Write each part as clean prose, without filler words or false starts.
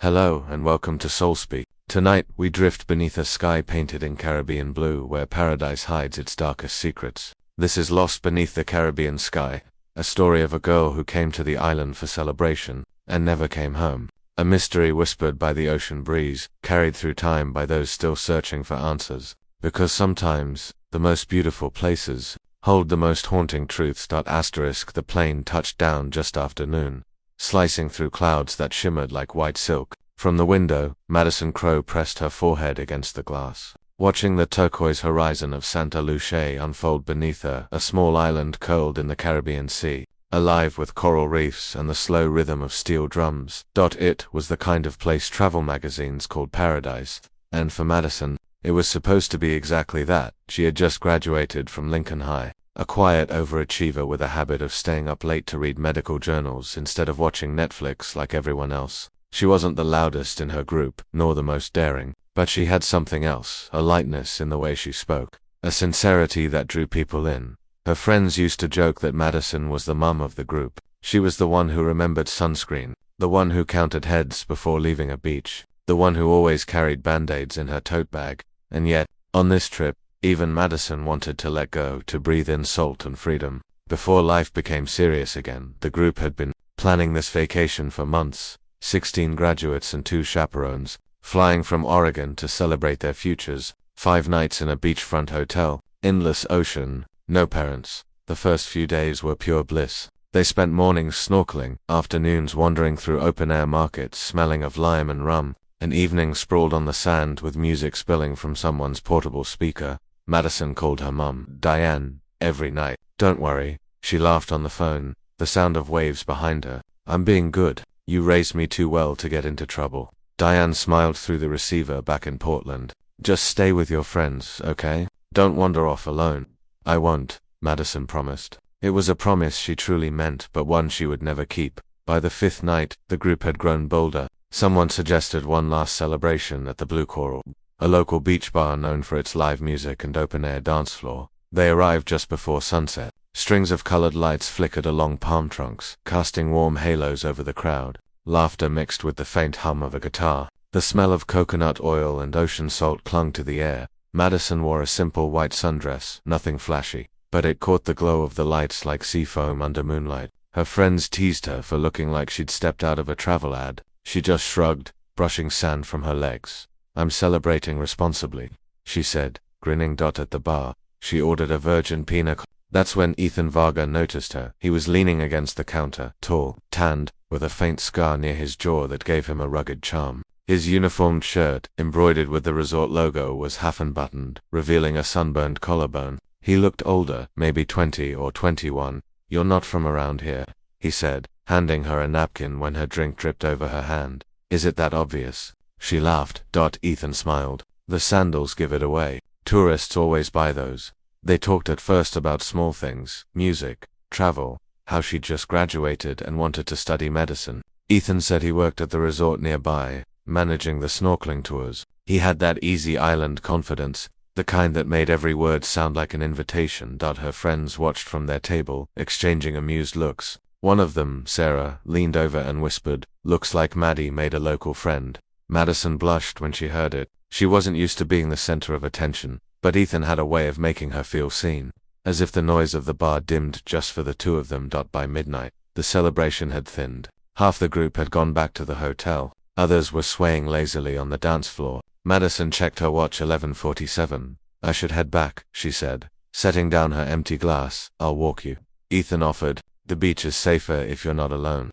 Hello and welcome to SoulSpeak. Tonight we drift beneath a sky painted in Caribbean blue where paradise hides its darkest secrets. This is Lost Beneath the Caribbean Sky, a story of a girl who came to the island for celebration and never came home. A mystery whispered by the ocean breeze, carried through time by those still searching for answers. Because sometimes the most beautiful places hold the most haunting truths. The plane touched down just after noon, slicing through clouds that shimmered like white silk. From the window, Madison Crowe pressed her forehead against the glass, watching the turquoise horizon of Santa Lucia unfold beneath her, a small island curled in the Caribbean Sea, alive with coral reefs and the slow rhythm of steel drums. It was the kind of place travel magazines called paradise, and for Madison, it was supposed to be exactly that. She had just graduated from Lincoln High, a quiet overachiever with a habit of staying up late to read medical journals instead of watching Netflix like everyone else. She wasn't the loudest in her group, nor the most daring, but she had something else, a lightness in the way she spoke, a sincerity that drew people in. Her friends used to joke that Madison was the mum of the group. She was the one who remembered sunscreen, the one who counted heads before leaving a beach, the one who always carried band-aids in her tote bag. And yet, on this trip, even Madison wanted to let go, to breathe in salt and freedom. Before life became serious again, the group had been planning this vacation for months. 16 graduates and 2 chaperones, flying from Oregon to celebrate their futures. 5 nights in a beachfront hotel, endless ocean, no parents. The first few days were pure bliss. They spent mornings snorkeling, afternoons wandering through open-air markets smelling of lime and rum, and evenings sprawled on the sand with music spilling from someone's portable speaker. Madison called her mum, Diane, every night. "Don't worry," she laughed on the phone, the sound of waves behind her. "I'm being good. You raised me too well to get into trouble." Diane smiled through the receiver back in Portland. "Just stay with your friends, okay? Don't wander off alone." "I won't," Madison promised. It was a promise she truly meant, but one she would never keep. By the 5th night, the group had grown bolder. Someone suggested one last celebration at the Blue Coral, a local beach bar known for its live music and open-air dance floor. They arrived just before sunset. Strings of colored lights flickered along palm trunks, casting warm halos over the crowd. Laughter mixed with the faint hum of a guitar. The smell of coconut oil and ocean salt clung to the air. Madison wore a simple white sundress, nothing flashy, but it caught the glow of the lights like sea foam under moonlight. Her friends teased her for looking like she'd stepped out of a travel ad. She just shrugged, brushing sand from her legs. "I'm celebrating responsibly," she said, grinning. At the bar, she ordered a virgin pina colada. That's when Ethan Varga noticed her. He was leaning against the counter, tall, tanned, with a faint scar near his jaw that gave him a rugged charm. His uniformed shirt, embroidered with the resort logo, was half unbuttoned, revealing a sunburned collarbone. He looked older, maybe 20 or 21. "You're not from around here," he said, handing her a napkin when her drink dripped over her hand. "Is it that obvious?" She laughed. Ethan smiled. "The sandals give it away. Tourists always buy those." They talked at first about small things, music, travel, how she'd just graduated and wanted to study medicine. Ethan said he worked at the resort nearby, managing the snorkeling tours. He had that easy island confidence, the kind that made every word sound like an invitation. Her friends watched from their table, exchanging amused looks. One of them, Sarah, leaned over and whispered, "Looks like Maddie made a local friend." Madison blushed when she heard it. She wasn't used to being the center of attention, but Ethan had a way of making her feel seen. As if the noise of the bar dimmed just for the two of them. By midnight, the celebration had thinned. Half the group had gone back to the hotel. Others were swaying lazily on the dance floor. Madison checked her watch. 11:47. "I should head back," she said, setting down her empty glass. "I'll walk you." Ethan offered, "The beach is safer if you're not alone."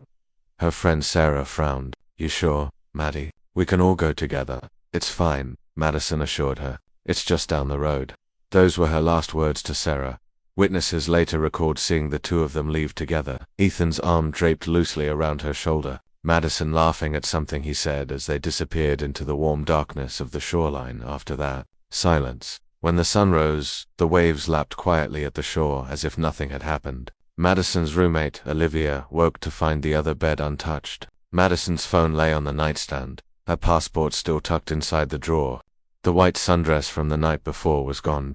Her friend Sarah frowned. "You sure, Maddie? We can all go together." "It's fine," Madison assured her. "It's just down the road." Those were her last words to Sarah. Witnesses later recalled seeing the two of them leave together, Ethan's arm draped loosely around her shoulder, Madison laughing at something he said as they disappeared into the warm darkness of the shoreline. After that, silence. When the sun rose, the waves lapped quietly at the shore as if nothing had happened. Madison's roommate, Olivia, woke to find the other bed untouched. Madison's phone lay on the nightstand, her passport still tucked inside the drawer. The white sundress from the night before was gone.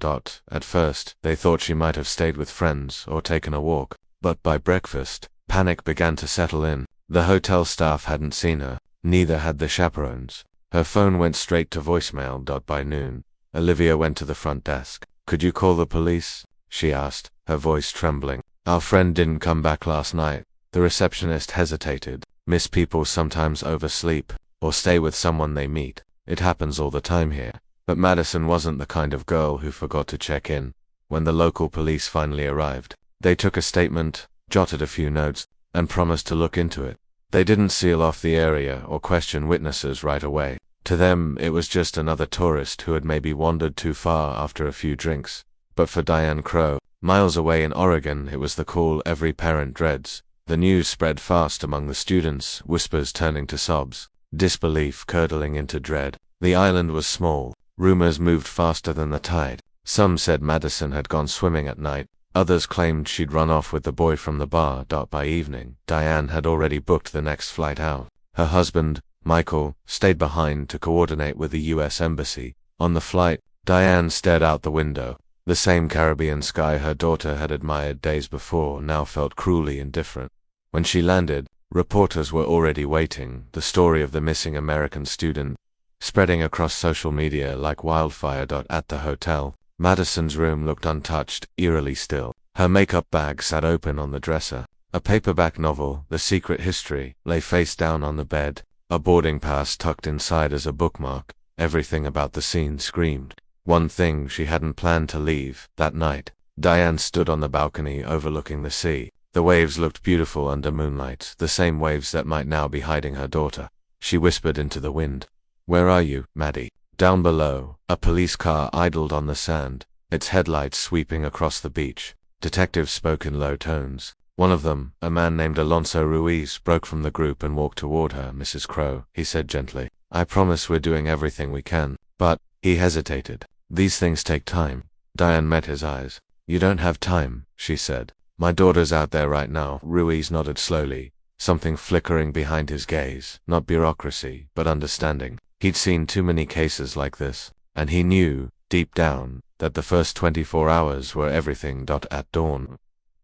At first, they thought she might have stayed with friends or taken a walk, but by breakfast, panic began to settle in. The hotel staff hadn't seen her. Neither had the chaperones. Her phone went straight to voicemail. By noon, Olivia went to the front desk. "Could you call the police?" she asked, her voice trembling. "Our friend didn't come back last night." The receptionist hesitated. "Miss, people sometimes oversleep, or stay with someone they meet. It happens all the time here." But Madison wasn't the kind of girl who forgot to check in. When the local police finally arrived, they took a statement, jotted a few notes, and promised to look into it. They didn't seal off the area or question witnesses right away. To them, it was just another tourist who had maybe wandered too far after a few drinks. But for Diane Crowe, miles away in Oregon, it was the call every parent dreads. The news spread fast among the students, whispers turning to sobs, disbelief curdling into dread. The island was small. Rumors moved faster than the tide. Some said Madison had gone swimming at night. Others claimed she'd run off with the boy from the bar. By evening, Diane had already booked the next flight out. Her husband, Michael, stayed behind to coordinate with the U.S. Embassy. On the flight, Diane stared out the window. The same Caribbean sky her daughter had admired days before now felt cruelly indifferent. When she landed, reporters were already waiting. The story of the missing American student spreading across social media like wildfire. At the hotel, Madison's room looked untouched, eerily still. Her makeup bag sat open on the dresser. A paperback novel, The Secret History, lay face down on the bed, a boarding pass tucked inside as a bookmark. Everything about the scene screamed. One thing she hadn't planned to leave. That night, Diane stood on the balcony overlooking the sea. The waves looked beautiful under moonlight, the same waves that might now be hiding her daughter. She whispered into the wind, "Where are you, Maddie?" Down below, a police car idled on the sand, its headlights sweeping across the beach. Detectives spoke in low tones. One of them, a man named Alonso Ruiz, broke from the group and walked toward her. "Mrs. Crowe," he said gently, "I promise we're doing everything we can." But he hesitated. "These things take time." Diane met his eyes. "You don't have time," she said. "My daughter's out there right now." Ruiz nodded slowly, something flickering behind his gaze. Not bureaucracy, but understanding. He'd seen too many cases like this, and he knew, deep down, that the first 24 hours were everything. At dawn,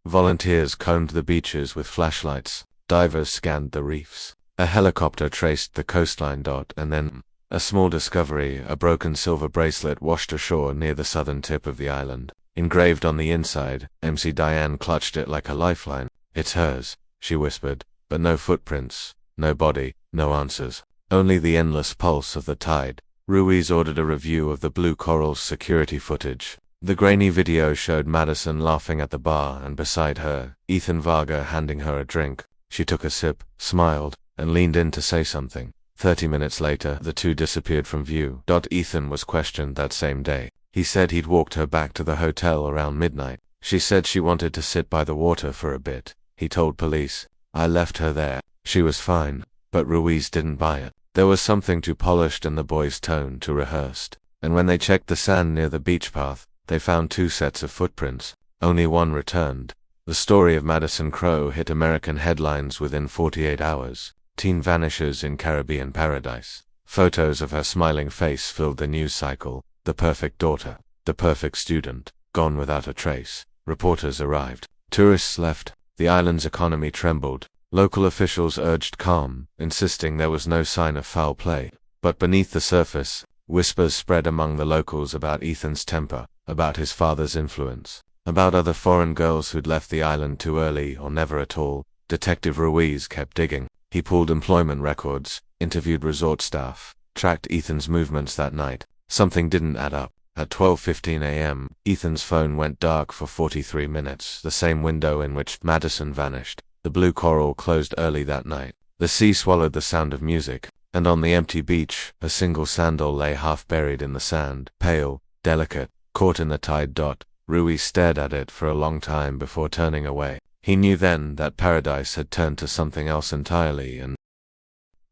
volunteers combed the beaches with flashlights. Divers scanned the reefs. A helicopter traced the coastline. And then, a small discovery, a broken silver bracelet washed ashore near the southern tip of the island. Engraved on the inside, MC Diane clutched it like a lifeline. "It's hers," she whispered, but no footprints, no body, no answers. Only the endless pulse of the tide. Ruiz ordered a review of the Blue Coral's security footage. The grainy video showed Madison laughing at the bar and beside her, Ethan Varga handing her a drink. She took a sip, smiled, and leaned in to say something. 30 minutes later, the two disappeared from view. Ethan was questioned that same day. He said he'd walked her back to the hotel around midnight. She said she wanted to sit by the water for a bit. He told police, "I left her there. She was fine." But Ruiz didn't buy it. There was something too polished in the boy's tone, too rehearsed. And when they checked the sand near the beach path, they found 2 sets of footprints. Only one returned. The story of Madison Crowe hit American headlines within 48 hours. Teen vanishes in Caribbean paradise. Photos of her smiling face filled the news cycle. The perfect daughter, the perfect student, gone without a trace. Reporters arrived. Tourists left. The island's economy trembled. Local officials urged calm, insisting there was no sign of foul play. But beneath the surface, whispers spread among the locals about Ethan's temper, about his father's influence, about other foreign girls who'd left the island too early or never at all. Detective Ruiz kept digging. He pulled employment records, interviewed resort staff, tracked Ethan's movements that night. Something didn't add up. At 12:15 a.m., Ethan's phone went dark for 43 minutes, the same window in which Madison vanished. The Blue Coral closed early that night. The sea swallowed the sound of music, and on the empty beach, a single sandal lay half buried in the sand, pale, delicate, caught in the tide. Ruiz stared at it for a long time before turning away. He knew then that paradise had turned to something else entirely, and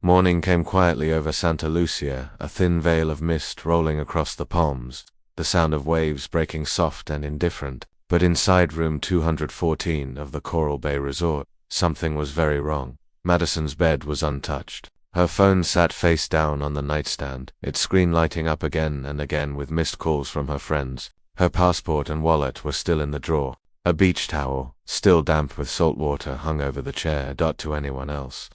morning came quietly over Santa Lucia, a thin veil of mist rolling across the palms, the sound of waves breaking soft and indifferent. But inside room 214 of the Coral Bay Resort, something was very wrong. Madison's bed was untouched. Her phone sat face down on the nightstand, its screen lighting up again and again with missed calls from her friends. Her passport and wallet were still in the drawer. A beach towel, still damp with salt water, hung over the chair. To anyone else,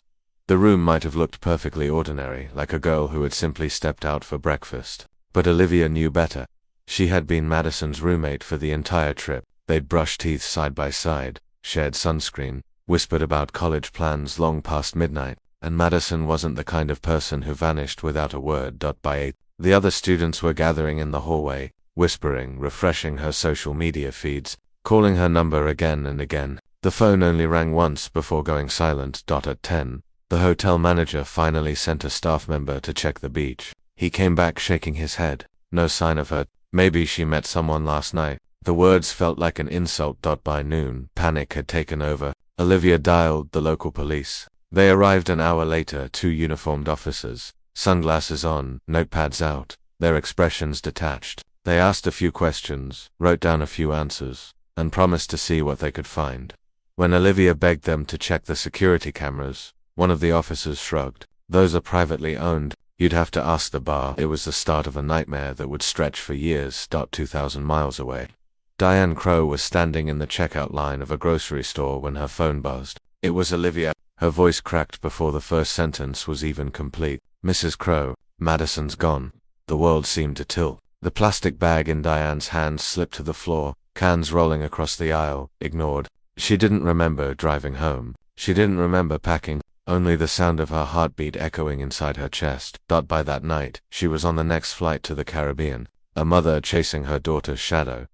The room might have looked perfectly ordinary, like a girl who had simply stepped out for breakfast. But Olivia knew better. She had been Madison's roommate for the entire trip. They'd brushed teeth side by side, shared sunscreen, whispered about college plans long past midnight, and Madison wasn't the kind of person who vanished without a word. By 8, the other students were gathering in the hallway, whispering, refreshing her social media feeds, calling her number again and again. The phone only rang once before going silent. At 10, the hotel manager finally sent a staff member to check the beach. He came back shaking his head. No sign of her. Maybe she met someone last night. The words felt like an insult. By noon, panic had taken over. Olivia dialed the local police. They arrived an hour later, 2 uniformed officers, sunglasses on, notepads out, their expressions detached. They asked a few questions, wrote down a few answers, and promised to see what they could find. When Olivia begged them to check the security cameras, one of the officers shrugged. Those are privately owned. You'd have to ask the bar. It was the start of a nightmare that would stretch for years. 2,000 miles away. Diane Crowe was standing in the checkout line of a grocery store when her phone buzzed. It was Olivia. Her voice cracked before the first sentence was even complete. Mrs. Crowe, Madison's gone. The world seemed to tilt. The plastic bag in Diane's hands slipped to the floor, cans rolling across the aisle, ignored. She didn't remember driving home. She didn't remember packing. Only the sound of her heartbeat echoing inside her chest. By that night, she was on the next flight to the Caribbean, a mother chasing her daughter's shadow.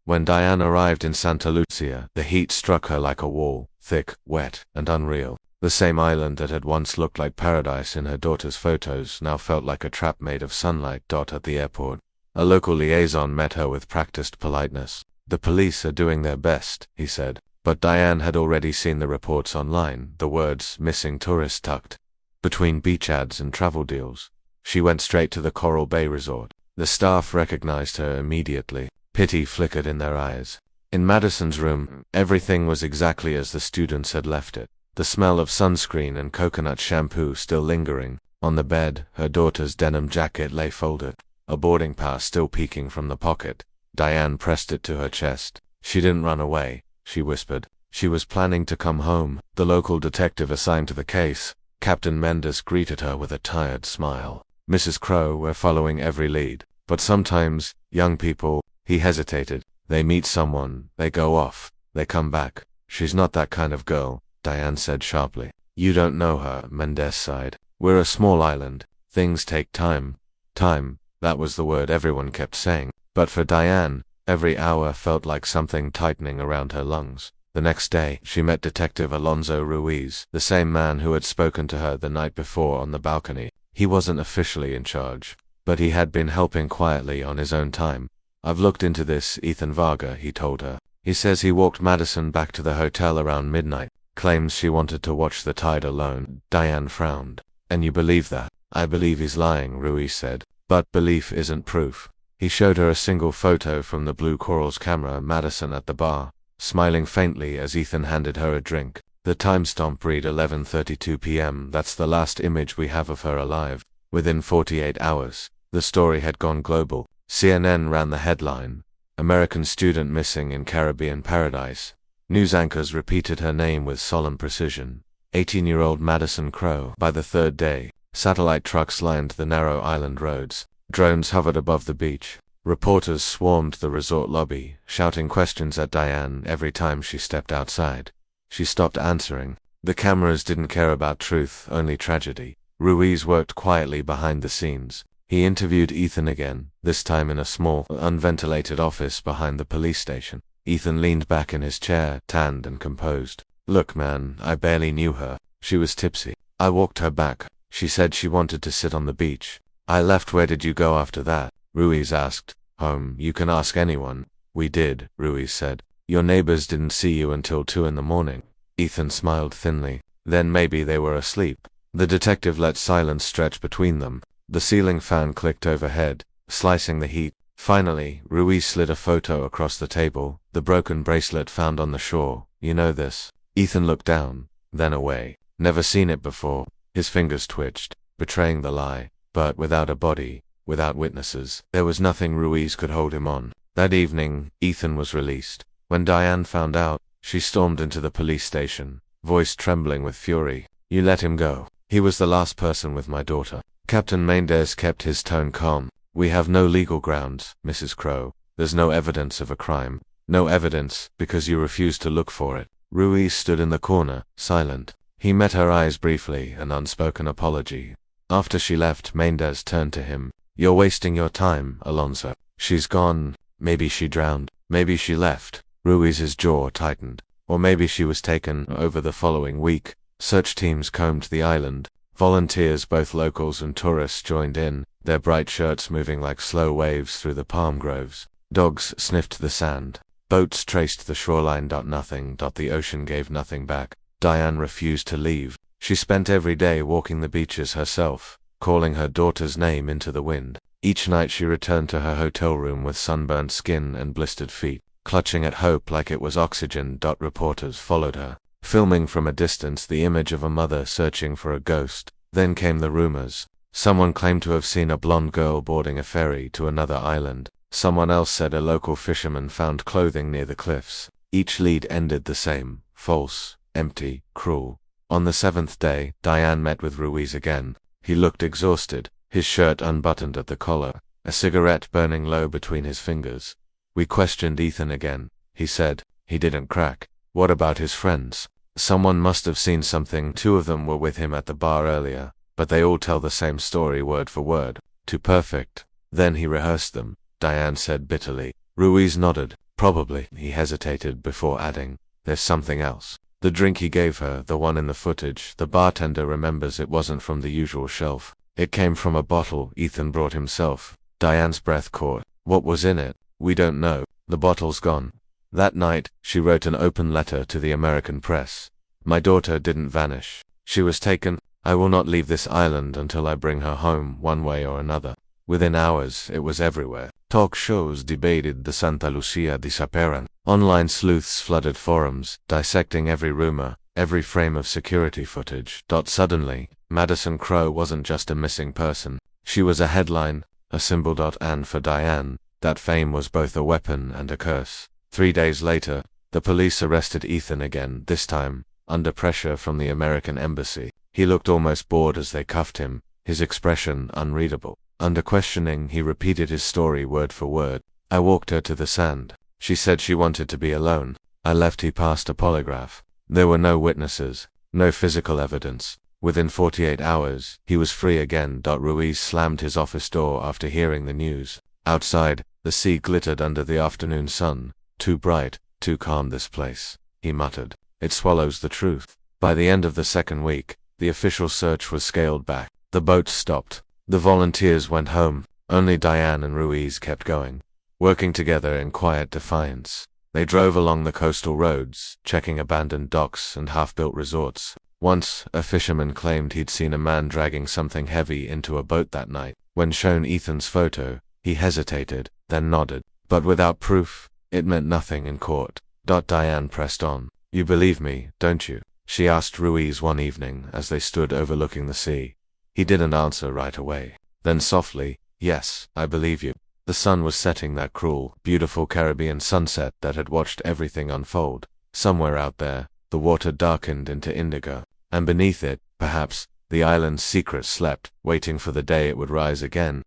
When Diane arrived in Santa Lucia, the heat struck her like a wall, thick, wet, and unreal. The same island that had once looked like paradise in her daughter's photos now felt like a trap made of sunlight. At the airport, a local liaison met her with practiced politeness. The police are doing their best, he said. But Diane had already seen the reports online, the words missing tourist tucked between beach ads and travel deals. She went straight to the Coral Bay resort. The staff recognized her immediately. Pity flickered in their eyes. In Madison's room, everything was exactly as the students had left it. The smell of sunscreen and coconut shampoo still lingering. On the bed, her daughter's denim jacket lay folded, a boarding pass still peeking from the pocket. Diane pressed it to her chest. She didn't run away, she whispered. She was planning to come home. The local detective assigned to the case, Captain Mendes, greeted her with a tired smile. Mrs. Crowe, we're following every lead. But sometimes, young people, he hesitated. They meet someone, they go off, they come back. She's not that kind of girl, Diane said sharply. You don't know her, Mendes sighed. We're a small island. Things take time. Time, that was the word everyone kept saying. But for Diane, every hour felt like something tightening around her lungs. The next day, she met Detective Alonso Ruiz, the same man who had spoken to her the night before on the balcony. He wasn't officially in charge, but he had been helping quietly on his own time. I've looked into this, Ethan Varga, he told her. He says he walked Madison back to the hotel around midnight, claims she wanted to watch the tide alone. Diane frowned. And you believe that? I believe he's lying, Ruiz said. But belief isn't proof. He showed her a single photo from the Blue Coral's camera, Madison at the bar, smiling faintly as Ethan handed her a drink. The timestamp read 11:32 p.m. That's the last image we have of her alive. Within 48 hours, the story had gone global. CNN ran the headline, American student missing in Caribbean paradise. News anchors repeated her name with solemn precision. 18-year-old Madison Crowe. By the third day, satellite trucks lined the narrow island roads. Drones hovered above the beach. Reporters swarmed the resort lobby, shouting questions at Diane every time she stepped outside. She stopped answering. The cameras didn't care about truth, only tragedy. Ruiz worked quietly behind the scenes. He interviewed Ethan again, this time in a small, unventilated office behind the police station. Ethan leaned back in his chair, tanned and composed. Look, man, I barely knew her. She was tipsy. I walked her back. She said she wanted to sit on the beach. I left. Where did you go after that? Ruiz asked. Home. You can ask anyone. We did, Ruiz said. Your neighbors didn't see you until 2 in the morning. Ethan smiled thinly. Then maybe they were asleep. The detective let silence stretch between them. The ceiling fan clicked overhead, slicing the heat. Finally, Ruiz slid a photo across the table, the broken bracelet found on the shore. You know this? Ethan looked down, then away. Never seen it before. His fingers twitched, betraying the lie. But without a body, without witnesses, there was nothing Ruiz could hold him on. That evening, Ethan was released. When Diane found out, she stormed into the police station, voice trembling with fury. You let him go. He was the last person with my daughter. Captain Mendes kept his tone calm. We have no legal grounds, Mrs. Crowe. There's no evidence of a crime. No evidence, because you refused to look for it. Ruiz stood in the corner, silent. He met her eyes briefly, an unspoken apology. After she left, Mendes turned to him. You're wasting your time, Alonso. She's gone. Maybe she drowned. Maybe she left. Ruiz's jaw tightened. Or maybe she was taken. Over the following week, search teams combed the island. Volunteers, both locals and tourists, joined in, their bright shirts moving like slow waves through the palm groves. Dogs sniffed the sand. Boats traced the shoreline. Nothing. The ocean gave nothing back. Diane refused to leave. She spent every day walking the beaches herself, calling her daughter's name into the wind. Each night she returned to her hotel room with sunburnt skin and blistered feet, clutching at hope like it was oxygen. Reporters followed her, filming from a distance the image of a mother searching for a ghost. Then came the rumors. Someone claimed to have seen a blonde girl boarding a ferry to another island. Someone else said a local fisherman found clothing near the cliffs. Each lead ended the same: false, empty, cruel. On the 7th day, Diane met with Ruiz again. He looked exhausted, his shirt unbuttoned at the collar, a cigarette burning low between his fingers. We questioned Ethan again. He said he didn't crack. What about his friends? Someone must have seen something. 2 of them were with him at the bar earlier, but they all tell the same story word for word. Too perfect. Then he rehearsed them, Diane said bitterly. Ruiz nodded. Probably. He hesitated before adding, there's something else. The drink he gave her, the one in the footage, the bartender remembers it wasn't from the usual shelf. It came from a bottle Ethan brought himself. Diane's breath caught. What was in it? We don't know. The bottle's gone. That night, she wrote an open letter to the American press. My daughter didn't vanish. She was taken. I will not leave this island until I bring her home, one way or another. Within hours, it was everywhere. Talk shows debated the Santa Lucia disappearance. Online sleuths flooded forums, dissecting every rumor, every frame of security footage. Suddenly, Madison Crowe wasn't just a missing person. She was a headline, a symbol. And for Diane, that fame was both a weapon and a curse. 3 days later, the police arrested Ethan again, this time, under pressure from the American embassy. He looked almost bored as they cuffed him, his expression unreadable. Under questioning, he repeated his story word for word. I walked her to the sand. She said she wanted to be alone. I left. He passed a polygraph. There were no witnesses, no physical evidence. Within 48 hours, he was free again. Ruiz slammed his office door after hearing the news. Outside, the sea glittered under the afternoon sun. Too bright, too calm this place, he muttered. It swallows the truth. By the end of the 2nd week, the official search was scaled back. The boats stopped. The volunteers went home. Only Diane and Ruiz kept going, working together in quiet defiance. They drove along the coastal roads, checking abandoned docks and half-built resorts. Once, a fisherman claimed he'd seen a man dragging something heavy into a boat that night. When shown Ethan's photo, he hesitated, then nodded. But without proof, it meant nothing in court. Diane pressed on. You believe me, don't you? She asked Ruiz one evening as they stood overlooking the sea. He didn't answer right away. Then softly, yes, I believe you. The sun was setting, that cruel, beautiful Caribbean sunset that had watched everything unfold. Somewhere out there, the water darkened into indigo, and beneath it, perhaps, the island's secret slept, waiting for the day it would rise again.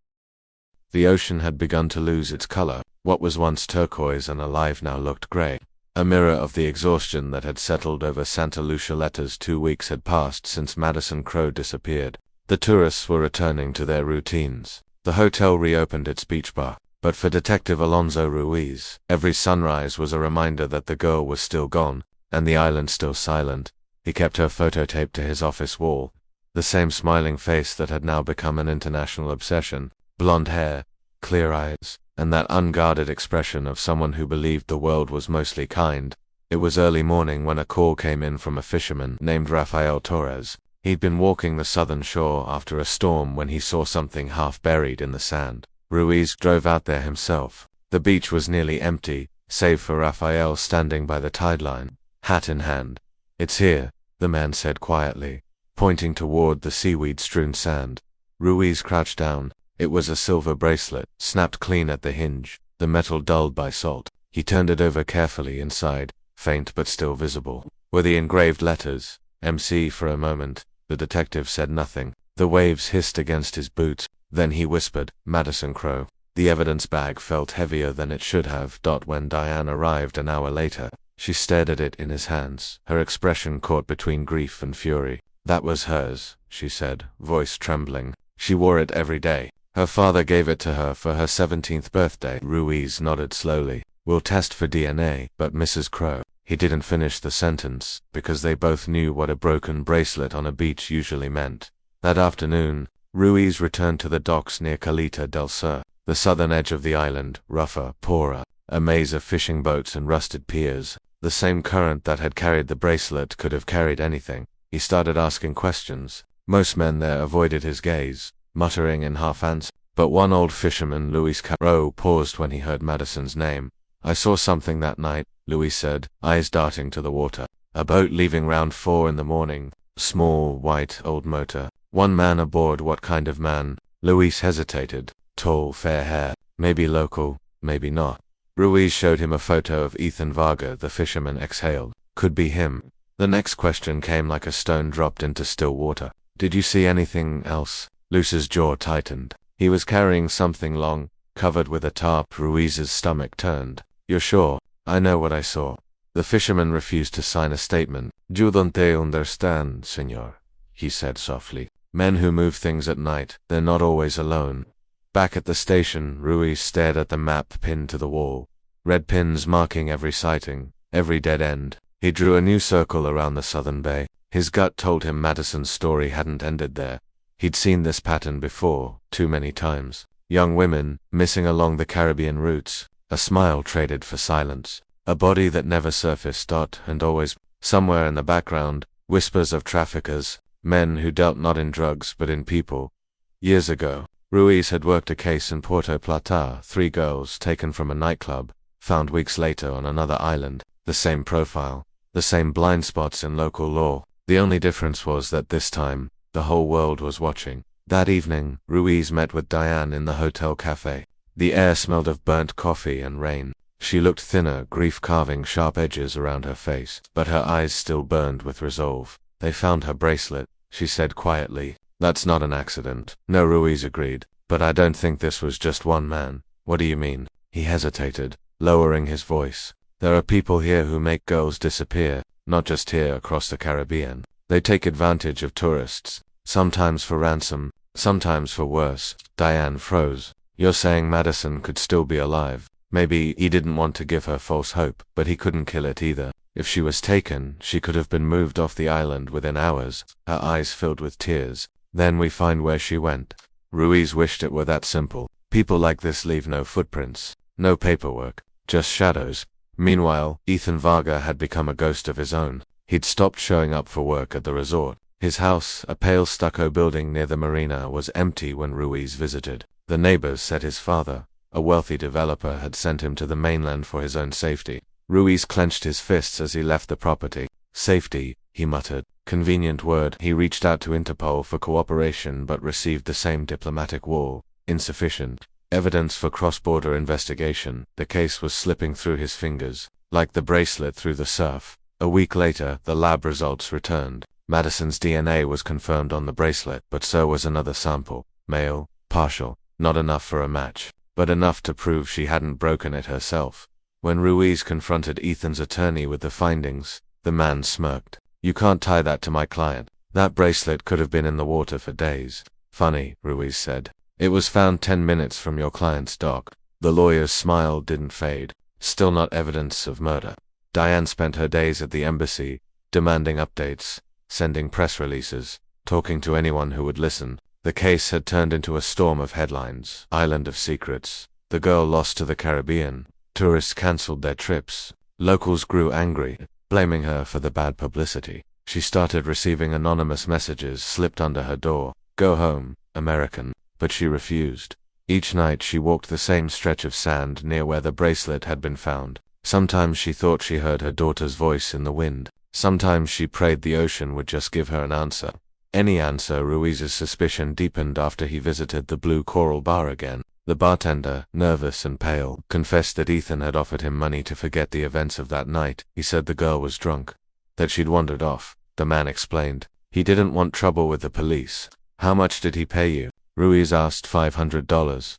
The ocean had begun to lose its color. What was once turquoise and alive now looked gray, a mirror of the exhaustion that had settled over Santa Lucia. 2 weeks had passed since Madison Crowe disappeared. The tourists were returning to their routines. The hotel reopened its beach bar, but for Detective Alonso Ruiz, every sunrise was a reminder that the girl was still gone, and the island still silent. He kept her photo taped to his office wall, the same smiling face that had now become an international obsession, blonde hair, clear eyes, and that unguarded expression of someone who believed the world was mostly kind. It was early morning when a call came in from a fisherman named Rafael Torres. He'd been walking the southern shore after a storm when he saw something half buried in the sand. Ruiz drove out there himself. The beach was nearly empty, save for Rafael standing by the tide line, hat in hand. It's here, the man said quietly, pointing toward the seaweed-strewn sand. Ruiz crouched down. It was a silver bracelet, snapped clean at the hinge, the metal dulled by salt. He turned it over carefully. Inside, faint but still visible, were the engraved letters, MC. For a moment, The detective said nothing. The waves hissed against his boots. Then he whispered, "Madison Crowe." The evidence bag felt heavier than it should have. When Diane arrived an hour later, she stared at it in his hands, her expression caught between grief and fury. "That was hers," she said, voice trembling. "She wore it every day. Her father gave it to her for her 17th birthday." Ruiz nodded slowly. "We'll test for DNA, but Mrs. Crowe." He didn't finish the sentence, because they both knew what a broken bracelet on a beach usually meant. That afternoon, Ruiz returned to the docks near Caleta del Sur, the southern edge of the island, rougher, poorer, a maze of fishing boats and rusted piers. The same current that had carried the bracelet could have carried anything. He started asking questions. Most men there avoided his gaze, muttering in half-answer. But one old fisherman, Luis Caro, paused when he heard Madison's name. "I saw something that night," Luis said, eyes darting to the water. "A boat leaving round 4 in the morning. Small, white, old motor. One man aboard." "What kind of man?" Luis hesitated. "Tall, fair hair. Maybe local, maybe not." Ruiz showed him a photo of Ethan Varga. The fisherman exhaled. "Could be him." The next question came like a stone dropped into still water. "Did you see anything else?" Luis's jaw tightened. He was carrying something long, covered with a tarp. Ruiz's stomach turned. "You're sure?" "I know what I saw." The fisherman refused to sign a statement. "You don't understand, senor," he said softly. "Men who move things at night, they're not always alone." Back at the station, Ruiz stared at the map pinned to the wall. Red pins marking every sighting, every dead end. He drew a new circle around the southern bay. His gut told him Madison's story hadn't ended there. He'd seen this pattern before, too many times. Young women, missing along the Caribbean routes. A smile traded for silence. A body that never surfaced. And always, somewhere in the background, whispers of traffickers, men who dealt not in drugs but in people. Years ago, Ruiz had worked a case in Puerto Plata. 3 girls taken from a nightclub, found weeks later on another island. The same profile, the same blind spots in local law. The only difference was that this time, the whole world was watching. That evening, Ruiz met with Diane in the hotel cafe. The air smelled of burnt coffee and rain. She looked thinner, grief carving sharp edges around her face, but her eyes still burned with resolve. "They found her bracelet," she said quietly. "That's not an accident." "No," Ruiz agreed, "but I don't think this was just one man." "What do you mean?" He hesitated, lowering his voice. "There are people here who make girls disappear, not just here, across the Caribbean. They take advantage of tourists, sometimes for ransom, sometimes for worse." Diane froze. "You're saying Madison could still be alive?" Maybe he didn't want to give her false hope, but he couldn't kill it either. If she was taken, she could have been moved off the island within hours. Her eyes filled with tears. "Then we find where she went." Ruiz wished it were that simple. People like this leave no footprints, no paperwork, just shadows. Meanwhile, Ethan Varga had become a ghost of his own. He'd stopped showing up for work at the resort. His house, a pale stucco building near the marina, was empty when Ruiz visited. The neighbors said his father, a wealthy developer, had sent him to the mainland for his own safety. Ruiz clenched his fists as he left the property. "Safety," he muttered. Convenient word. He reached out to Interpol for cooperation but received the same diplomatic wall. Insufficient evidence for cross-border investigation. The case was slipping through his fingers, like the bracelet through the surf. A week later, the lab results returned. Madison's DNA was confirmed on the bracelet, but so was another sample. Male, partial, not enough for a match, but enough to prove she hadn't broken it herself. When Ruiz confronted Ethan's attorney with the findings, the man smirked. "You can't tie that to my client. That bracelet could have been in the water for days." "Funny," Ruiz said. "It was found 10 minutes from your client's dock." The lawyer's smile didn't fade. "Still not evidence of murder." Diane spent her days at the embassy, demanding updates, sending press releases, talking to anyone who would listen. The case had turned into a storm of headlines. Island of secrets. The girl lost to the Caribbean. Tourists cancelled their trips. Locals grew angry, blaming her for the bad publicity. She started receiving anonymous messages slipped under her door. "Go home, American." But she refused. Each night she walked the same stretch of sand near where the bracelet had been found. Sometimes she thought she heard her daughter's voice in the wind. Sometimes she prayed the ocean would just give her an answer. Any answer. Ruiz's suspicion deepened after he visited the Blue Coral Bar again. The bartender, nervous and pale, confessed that Ethan had offered him money to forget the events of that night. He said the girl was drunk, that she'd wandered off. The man explained. He didn't want trouble with the police. How much did he pay you? Ruiz asked. $500.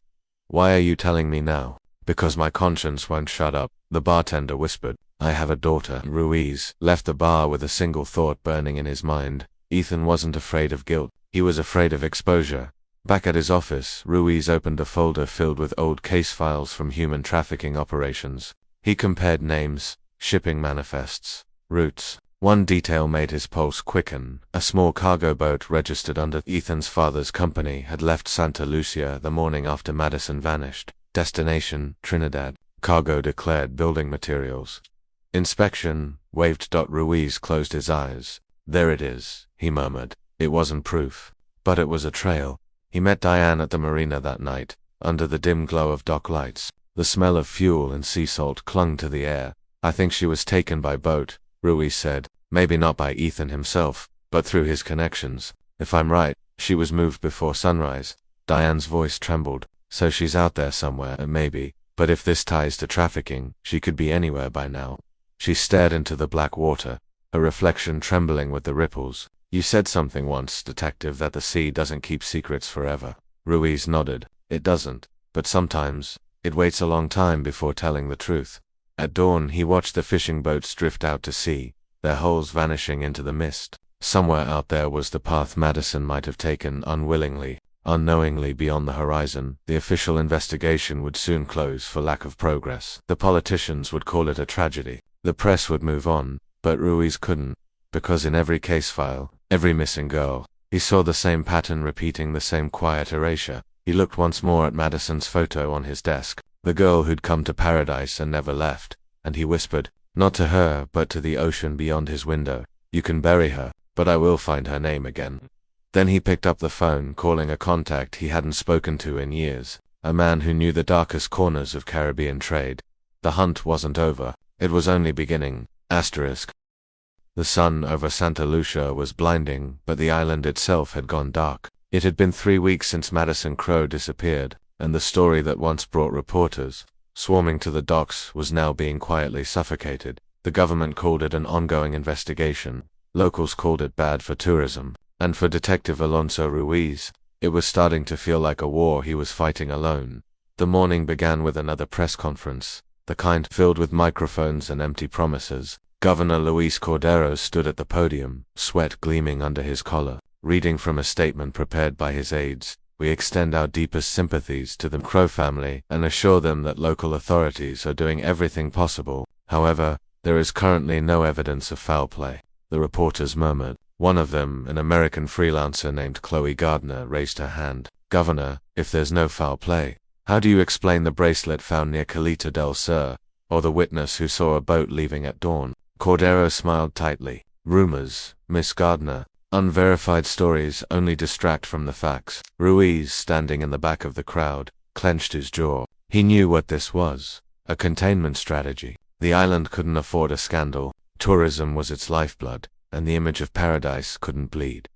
Why are you telling me now? Because my conscience won't shut up, the bartender whispered. I have a daughter. Ruiz left the bar with a single thought burning in his mind. Ethan wasn't afraid of guilt. He was afraid of exposure. Back at his office, Ruiz opened a folder filled with old case files from human trafficking operations. He compared names, shipping manifests, routes. One detail made his pulse quicken. A small cargo boat registered under Ethan's father's company had left Santa Lucia the morning after Madison vanished. Destination, Trinidad. Cargo declared building materials. Inspection, waived. Ruiz closed his eyes. There it is, he murmured. It wasn't proof, but it was a trail. He met Diane at the marina that night, under the dim glow of dock lights. The smell of fuel and sea salt clung to the air. I think she was taken by boat, Ruiz said. Maybe not by Ethan himself, but through his connections. If I'm right, she was moved before sunrise. Diane's voice trembled. So she's out there somewhere, maybe. But if this ties to trafficking, she could be anywhere by now. She stared into the black water, her reflection trembling with the ripples. You said something once, detective, that the sea doesn't keep secrets forever. Ruiz nodded. It doesn't, but sometimes, it waits a long time before telling the truth. At dawn he watched the fishing boats drift out to sea, their hulls vanishing into the mist. Somewhere out there was the path Madison might have taken unwillingly, unknowingly beyond the horizon. The official investigation would soon close for lack of progress. The politicians would call it a tragedy. The press would move on, but Ruiz couldn't, because in every case file, every missing girl, he saw the same pattern repeating, the same quiet erasure. He looked once more at Madison's photo on his desk, the girl who'd come to paradise and never left, and he whispered, not to her, but to the ocean beyond his window, you can bury her, but I will find her name again. Then he picked up the phone, calling a contact he hadn't spoken to in years, a man who knew the darkest corners of Caribbean trade. The hunt wasn't over, it was only beginning. Asterisk. The sun over Santa Lucia was blinding, but the island itself had gone dark. It had been 3 weeks since Madison Crowe disappeared, and the story that once brought reporters swarming to the docks was now being quietly suffocated. The government called it an ongoing investigation. Locals called it bad for tourism. And for Detective Alonso Ruiz, it was starting to feel like a war he was fighting alone. The morning began with another press conference, the kind filled with microphones and empty promises. Governor Luis Cordero stood at the podium, sweat gleaming under his collar, reading from a statement prepared by his aides. We extend our deepest sympathies to the Crowe family and assure them that local authorities are doing everything possible. However, there is currently no evidence of foul play, the reporters murmured. One of them, an American freelancer named Chloe Gardner, raised her hand. Governor, if there's no foul play, how do you explain the bracelet found near Caleta del Sur, or the witness who saw a boat leaving at dawn? Cordero smiled tightly. Rumors, Miss Gardner. Unverified stories only distract from the facts. Ruiz, standing in the back of the crowd, clenched his jaw. He knew what this was. A containment strategy. The island couldn't afford a scandal. Tourism was its lifeblood, and the image of paradise couldn't bleed.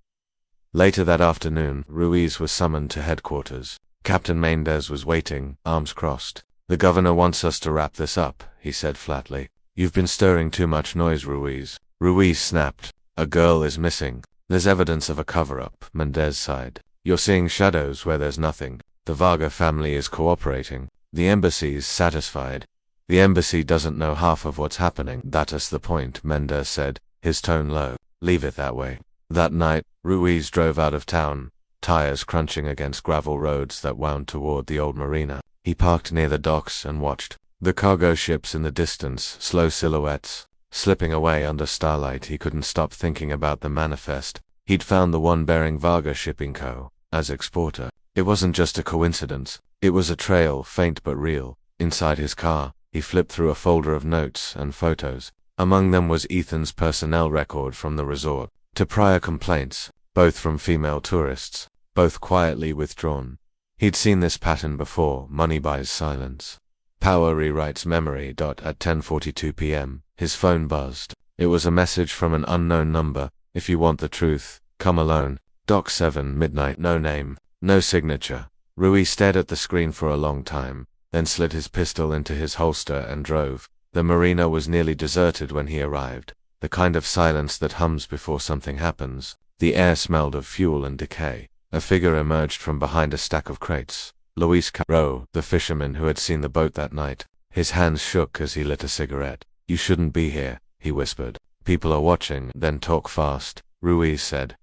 Later that afternoon, Ruiz was summoned to headquarters. Captain Mendez was waiting, arms crossed. The governor wants us to wrap this up, he said flatly. You've been stirring too much noise, Ruiz. Ruiz snapped. A girl is missing. There's evidence of a cover-up, Mendez sighed. You're seeing shadows where there's nothing. The Varga family is cooperating. The embassy's satisfied. The embassy doesn't know half of what's happening. That's the point, Mendez said, his tone low. Leave it that way. That night, Ruiz drove out of town, tires crunching against gravel roads that wound toward the old marina. He parked near the docks and watched the cargo ships in the distance, slow silhouettes, slipping away under starlight. He couldn't stop thinking about the manifest he'd found, the one bearing Varga Shipping Co. as exporter. It wasn't just a coincidence. It was a trail, faint but real. Inside his car, he flipped through a folder of notes and photos. Among them was Ethan's personnel record from the resort, to prior complaints, both from female tourists, both quietly withdrawn. He'd seen this pattern before. Money buys silence. Power rewrites memory. At 10:42 p.m., his phone buzzed. It was a message from an unknown number. If you want the truth, come alone. Dock 7, midnight. No name, no signature. Ruiz stared at the screen for a long time, then slid his pistol into his holster and drove. The marina was nearly deserted when he arrived, the kind of silence that hums before something happens. The air smelled of fuel and decay. A figure emerged from behind a stack of crates. Luis Crowe, the fisherman who had seen the boat that night. His hands shook as he lit a cigarette. "You shouldn't be here," he whispered. "People are watching, then talk fast," Ruiz said.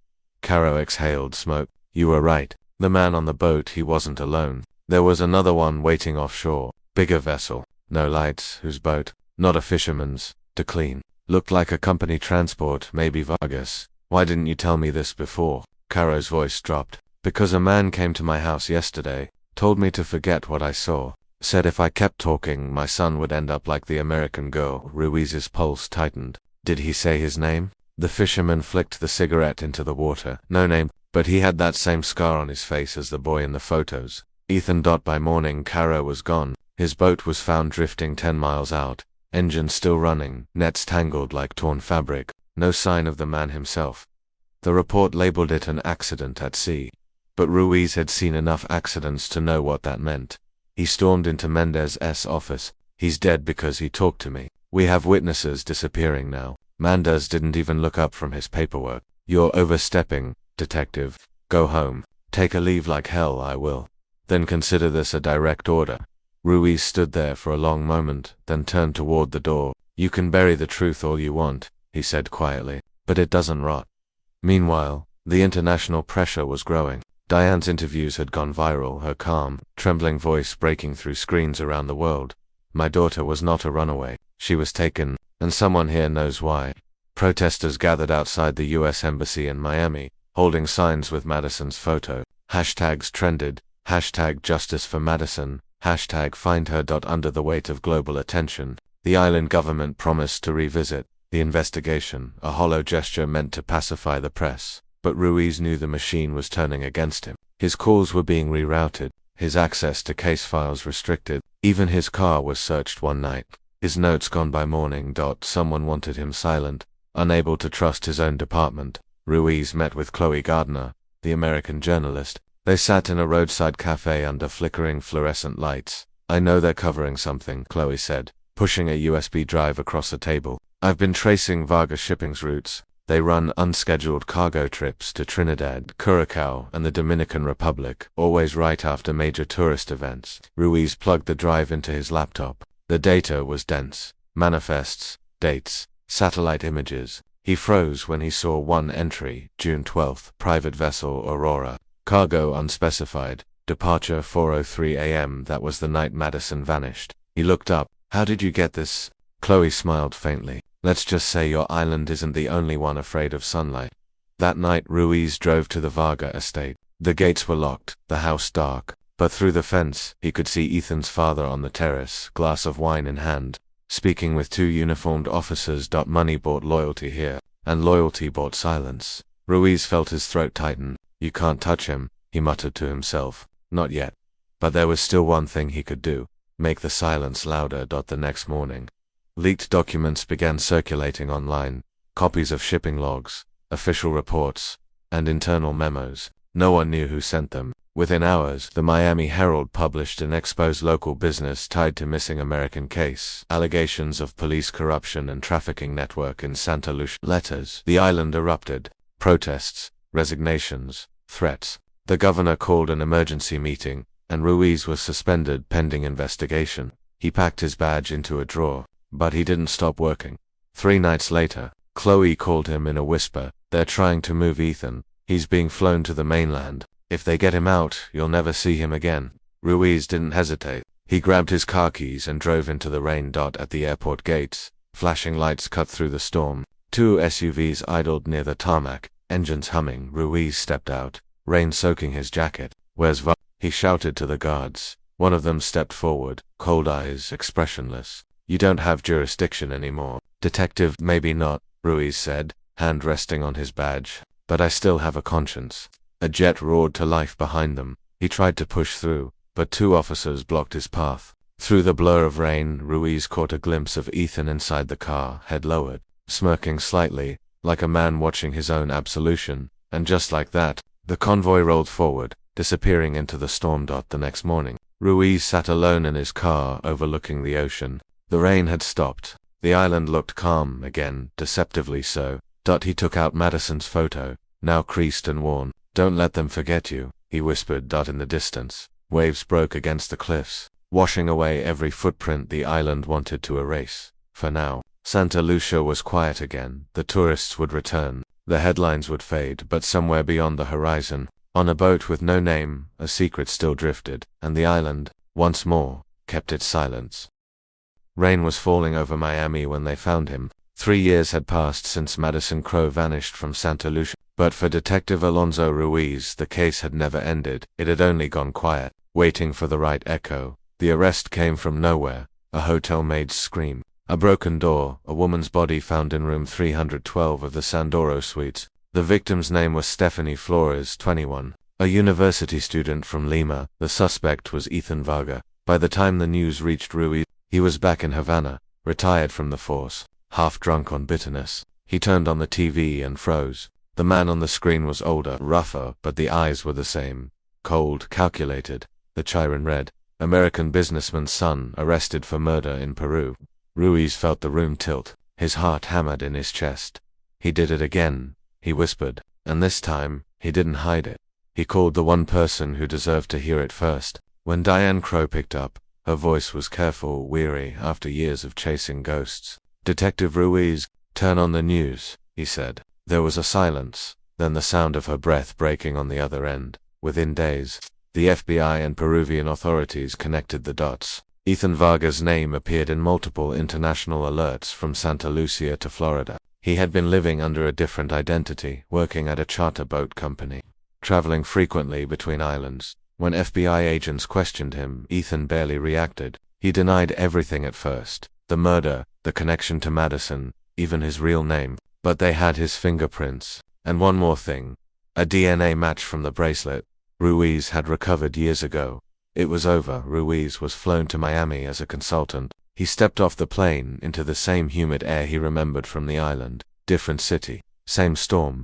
Caro exhaled smoke. "You were right. The man on the boat, he wasn't alone. There was another one waiting offshore. Bigger vessel. No lights. Whose boat? Not a fisherman's. To clean. Looked like a company transport, maybe Vargas. Why didn't you tell me this before?" Caro's voice dropped. "Because a man came to my house yesterday, told me to forget what I saw. Said if I kept talking, my son would end up like the American girl." Ruiz's pulse tightened. "Did he say his name?" The fisherman flicked the cigarette into the water. "No name, but he had that same scar on his face as the boy in the photos. Ethan. By morning, Caro was gone. His boat was found drifting 10 miles out. Engine still running, nets tangled like torn fabric. No sign of the man himself. The report labeled it an accident at sea. But Ruiz had seen enough accidents to know what that meant. He stormed into Mendez's office. "He's dead because he talked to me. We have witnesses disappearing now." Mendez didn't even look up from his paperwork. "You're overstepping, detective. Go home. Take a leave like hell." "I will." "Then consider this a direct order." Ruiz stood there for a long moment, then turned toward the door. "You can bury the truth all you want," he said quietly, "but it doesn't rot." Meanwhile, the international pressure was growing. Diane's interviews had gone viral, her calm, trembling voice breaking through screens around the world. "My daughter was not a runaway. She was taken, and someone here knows why." Protesters gathered outside the U.S. Embassy in Miami, holding signs with Madison's photo. Hashtags trended. Hashtag justice for Madison. Hashtag find her. Under the weight of global attention, the island government promised to revisit the investigation, a hollow gesture meant to pacify the press. But Ruiz knew the machine was turning against him. His calls were being rerouted, his access to case files restricted. Even his car was searched one night. His notes gone by morning. Someone wanted him silent, unable to trust his own department. Ruiz met with Chloe Gardner, the American journalist. They sat in a roadside cafe under flickering fluorescent lights. "I know they're covering something," Chloe said, pushing a USB drive across the table. "I've been tracing Vargas Shipping's routes. They run unscheduled cargo trips to Trinidad, Curacao, and the Dominican Republic, always right after major tourist events." Ruiz plugged the drive into his laptop. The data was dense. Manifests, dates, satellite images. He froze when he saw one entry, June 12th, private vessel Aurora. Cargo unspecified. Departure 4:03 a.m. That was the night Madison vanished. He looked up. "How did you get this?" Chloe smiled faintly. "Let's just say your island isn't the only one afraid of sunlight." That night Ruiz drove to the Varga estate. The gates were locked, the house dark, but through the fence he could see Ethan's father on the terrace, glass of wine in hand, speaking with two uniformed officers. Money bought loyalty here, and loyalty bought silence. Ruiz felt his throat tighten. "You can't touch him," he muttered to himself. "Not yet." But there was still one thing he could do. Make the silence louder. The next morning, leaked documents began circulating online. Copies of shipping logs, official reports, and internal memos. No one knew who sent them. Within hours, the Miami Herald published an exposed local business tied to missing American case. Allegations of police corruption and trafficking network in Santa Lucia. Letters. The island erupted. Protests, resignations, threats. The governor called an emergency meeting, and Ruiz was suspended pending investigation. He packed his badge into a drawer, but he didn't stop working. 3 nights later, Chloe called him in a whisper. "They're trying to move Ethan. He's being flown to the mainland. If they get him out, you'll never see him again." Ruiz didn't hesitate. He grabbed his car keys and drove into the rain. At the airport gates, flashing lights cut through the storm. 2 SUVs idled near the tarmac, engines humming. Ruiz stepped out, rain soaking his jacket. "Where's Va?" he shouted to the guards. One of them stepped forward, cold eyes expressionless. "You don't have jurisdiction anymore, detective." "Maybe not," Ruiz said, hand resting on his badge, "but I still have a conscience." A jet roared to life behind them. He tried to push through, but 2 officers blocked his path. Through the blur of rain, Ruiz caught a glimpse of Ethan inside the car, head lowered, smirking slightly, like a man watching his own absolution. And just like that, the convoy rolled forward, disappearing into the storm. The next morning, Ruiz sat alone in his car, overlooking the ocean. The rain had stopped. The island looked calm again, deceptively so. He took out Madison's photo. now creased and worn. Don't let them forget you, he whispered. In the distance, waves broke against the cliffs, washing away every footprint the island wanted to erase. For now, Santa Lucia was quiet again. The tourists would return, the headlines would fade, but somewhere beyond the horizon, on a boat with no name, a secret still drifted, and the island, once more, kept its silence. Rain was falling over Miami when they found him. 3 years had passed since Madison Crowe vanished from Santa Lucia, but for Detective Alonso Ruiz the case had never ended. It had only gone quiet, waiting for the right echo. The arrest came from nowhere, a hotel maid's scream, a broken door, a woman's body found in room 312 of the Sandoro Suites. The victim's name was Stephanie Flores, 21, a university student from Lima. The suspect was Ethan Varga. By the time the news reached Ruiz, he was back in Havana, retired from the force, half drunk on bitterness. He turned on the TV and froze. The man on the screen was older, rougher, but the eyes were the same. Cold, calculated. The Chiron read, American businessman's son arrested for murder in Peru. Ruiz felt the room tilt. His heart hammered in his chest. He did it again, he whispered, and this time, he didn't hide it. He called the one person who deserved to hear it first. When Diane Crowe picked up, her voice was careful, weary, after years of chasing ghosts. Detective Ruiz, turn on the news, he said. There was a silence, then the sound of her breath breaking on the other end. Within days, the FBI and Peruvian authorities connected the dots. Ethan Varga's name appeared in multiple international alerts from Santa Lucia to Florida. He had been living under a different identity, working at a charter boat company, traveling frequently between islands. When FBI agents questioned him, Ethan barely reacted. He denied everything at first. The murder, the connection to Madison, even his real name. But they had his fingerprints. And one more thing. A DNA match from the bracelet Ruiz had recovered years ago. It was over. Ruiz was flown to Miami as a consultant. He stepped off the plane into the same humid air he remembered from the island. Different city, same storm.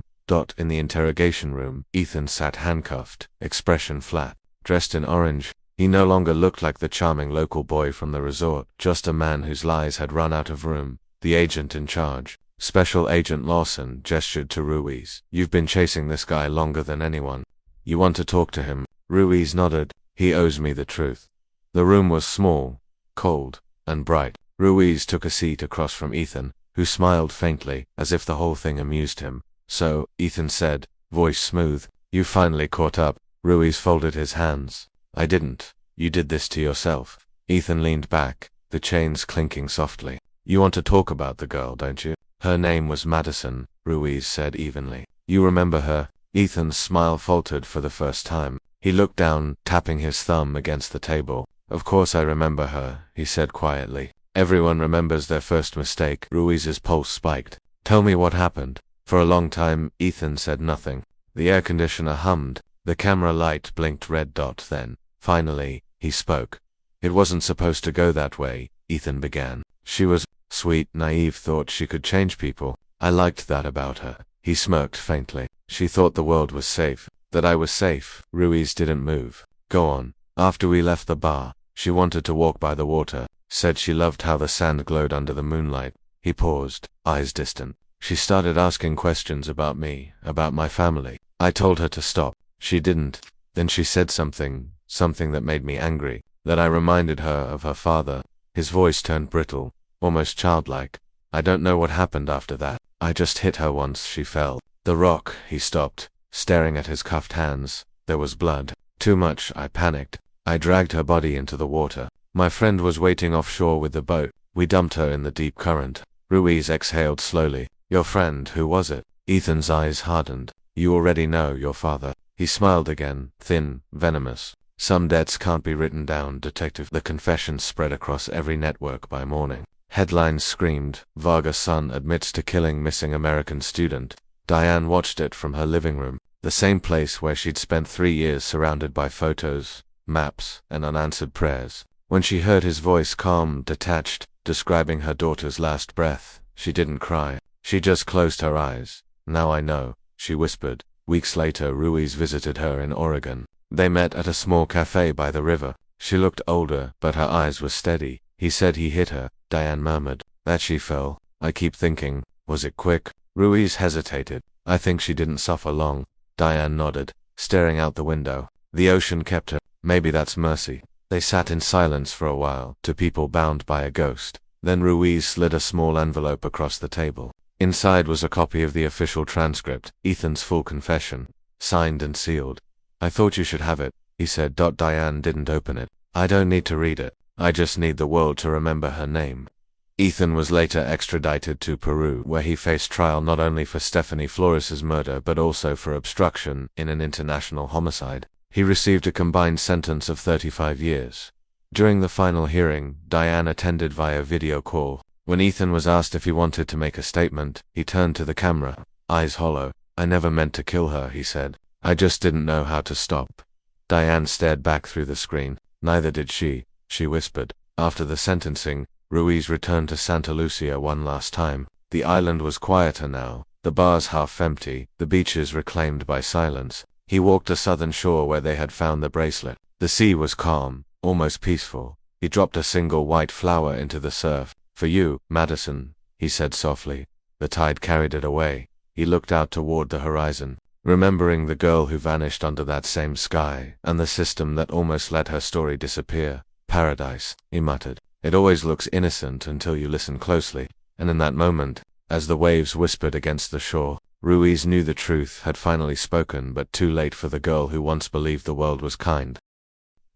In the interrogation room, Ethan sat handcuffed, expression flat, dressed in orange. He no longer looked like the charming local boy from the resort, just a man whose lies had run out of room. The agent in charge, Special Agent Lawson, gestured to Ruiz. You've been chasing this guy longer than anyone. You want to talk to him? Ruiz nodded. He owes me the truth. The room was small, cold, and bright. Ruiz took a seat across from Ethan, who smiled faintly, as if the whole thing amused him. So, Ethan said, voice smooth, you finally caught up. Ruiz folded his hands. I didn't. You did this to yourself. Ethan leaned back, the chains clinking softly. You want to talk about the girl, don't you? Her name was Madison, Ruiz said evenly. You remember her? Ethan's smile faltered for the first time. He looked down, tapping his thumb against the table. Of course I remember her, he said quietly. Everyone remembers their first mistake. Ruiz's pulse spiked. Tell me what happened. For a long time, Ethan said nothing. The air conditioner hummed. The camera light blinked red. Then, finally, he spoke. It wasn't supposed to go that way, Ethan began. She was sweet, naive, thought she could change people. I liked that about her. He smirked faintly. She thought the world was safe. That I was safe. Ruiz didn't move. Go on. After we left the bar, she wanted to walk by the water. Said she loved how the sand glowed under the moonlight. He paused, eyes distant. She started asking questions about me, about my family. I told her to stop. She didn't. Then she said something that made me angry, that I reminded her of her father. His voice turned brittle, almost childlike. I don't know what happened after that. I just hit her once. She fell. The rock. He stopped, staring at his cuffed hands. There was blood. Too much. I panicked. I dragged her body into the water. My friend was waiting offshore with the boat. We dumped her in the deep current. Ruiz exhaled slowly. Your friend, who was it? Ethan's eyes hardened. You already know your father. He smiled again, thin, venomous. Some debts can't be written down, detective. The confession spread across every network by morning. Headlines screamed, Varga's son admits to killing missing American student. Diane watched it from her living room, the same place where she'd spent 3 years surrounded by photos, maps, and unanswered prayers. When she heard his voice, calm, detached, describing her daughter's last breath, she didn't cry. She just closed her eyes. Now I know, she whispered. Weeks later, Ruiz visited her in Oregon. They met at a small cafe by the river. She looked older, but her eyes were steady. He said he hit her, Diane murmured. That she fell. I keep thinking, was it quick? Ruiz hesitated. I think she didn't suffer long. Diane nodded, staring out the window. The ocean kept her. Maybe that's mercy. They sat in silence for a while, two people bound by a ghost. Then Ruiz slid a small envelope across the table. Inside was a copy of the official transcript, Ethan's full confession, signed and sealed. I thought you should have it, he said. Diane didn't open it. I don't need to read it. I just need the world to remember her name. Ethan was later extradited to Peru, where he faced trial not only for Stephanie Flores's murder but also for obstruction in an international homicide. He received a combined sentence of 35 years. During the final hearing, Diane attended via video call. When Ethan was asked if he wanted to make a statement, he turned to the camera, eyes hollow. I never meant to kill her, he said. I just didn't know how to stop. Diane stared back through the screen. Neither did she whispered. After the sentencing, Ruiz returned to Santa Lucia one last time. The island was quieter now, the bars half empty, the beaches reclaimed by silence. He walked the southern shore where they had found the bracelet. The sea was calm, almost peaceful. He dropped a single white flower into the surf. For you, Madison, he said softly. The tide carried it away. He looked out toward the horizon, remembering the girl who vanished under that same sky, and the system that almost let her story disappear. Paradise, he muttered. It always looks innocent until you listen closely. And in that moment, as the waves whispered against the shore, Ruiz knew the truth had finally spoken, but too late for the girl who once believed the world was kind.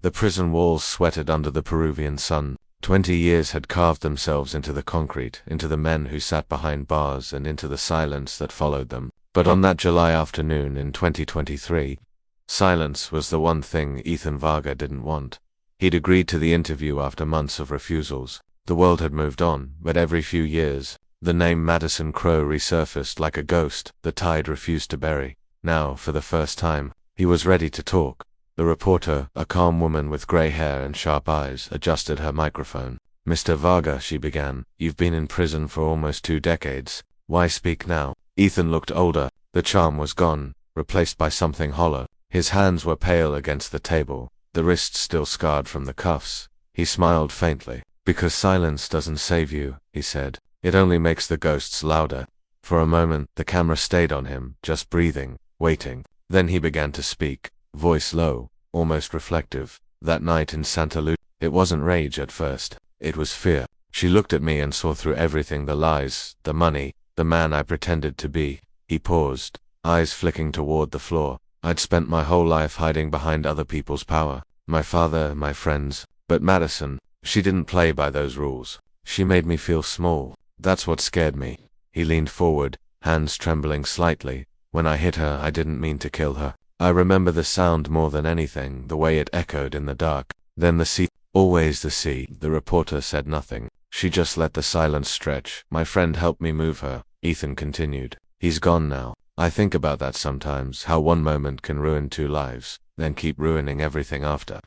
The prison walls sweated under the Peruvian sun. 20 years had carved themselves into the concrete, into the men who sat behind bars, and into the silence that followed them. But on that July afternoon in 2023, silence was the one thing Ethan Varga didn't want. He'd agreed to the interview after months of refusals. The world had moved on, but every few years, the name Madison Crowe resurfaced like a ghost the tide refused to bury. Now, for the first time, he was ready to talk. The reporter, a calm woman with gray hair and sharp eyes, adjusted her microphone. Mr. Varga, she began, you've been in prison for almost 2 decades. Why speak now? Ethan looked older. The charm was gone, replaced by something hollow. His hands were pale against the table, the wrists still scarred from the cuffs. He smiled faintly. Because silence doesn't save you, he said. It only makes the ghosts louder. For a moment, the camera stayed on him, just breathing, waiting. Then he began to speak, voice low, almost reflective. That night in Santa Lucia, it wasn't rage at first. It was fear. She looked at me and saw through everything, the lies, the money, the man I pretended to be. He paused, eyes flicking toward the floor. I'd spent my whole life hiding behind other people's power. My father, my friends. But Madison, she didn't play by those rules. She made me feel small. That's what scared me. He leaned forward, hands trembling slightly. When I hit her, I didn't mean to kill her. I remember the sound more than anything, the way it echoed in the dark. Then the sea. Always the sea. The reporter said nothing. She just let the silence stretch. My friend helped me move her, Ethan continued. He's gone now. I think about that sometimes, how one moment can ruin 2 lives, then keep ruining everything after.